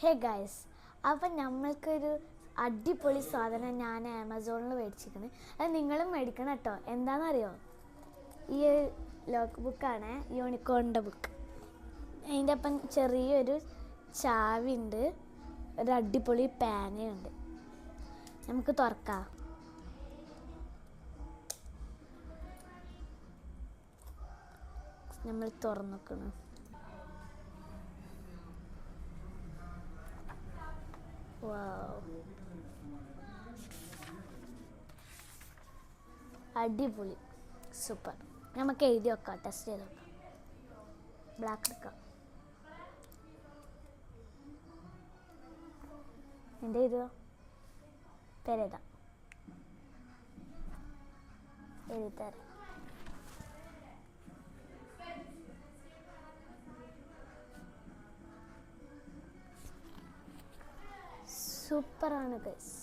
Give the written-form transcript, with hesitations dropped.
Hey guys, അപ്പം നമ്മൾക്കൊരു അടിപൊളി സാധനം ഞാൻ ആമസോണിൽ മേടിച്ചിരിക്കുന്നത്. അത് നിങ്ങളും മേടിക്കണം കേട്ടോ. എന്താണെന്നറിയോ? ഈ ലോക്ക് ബുക്കാണ്, യൂണിക്കോണിൻ്റെ ബുക്ക്. അതിൻ്റെ ഒപ്പം ചെറിയൊരു ചാവിയുണ്ട്, ഒരു അടിപൊളി പാനയുണ്ട്. നമുക്ക് തുറക്കാം. നമ്മൾ തുറന്നു. അടിപൊളി, സൂപ്പർ. നമുക്ക് എഴുതി വെക്കാം, ടെസ്റ്റ് ചെയ്ത് നോക്കാം. ബ്ലാക്ക് എടുക്കാം. എൻ്റെ എഴുതുക, പേരെഴുതാം, എഴുതിത്തരാം. സൂപ്പറാണ് ഗൈസ്.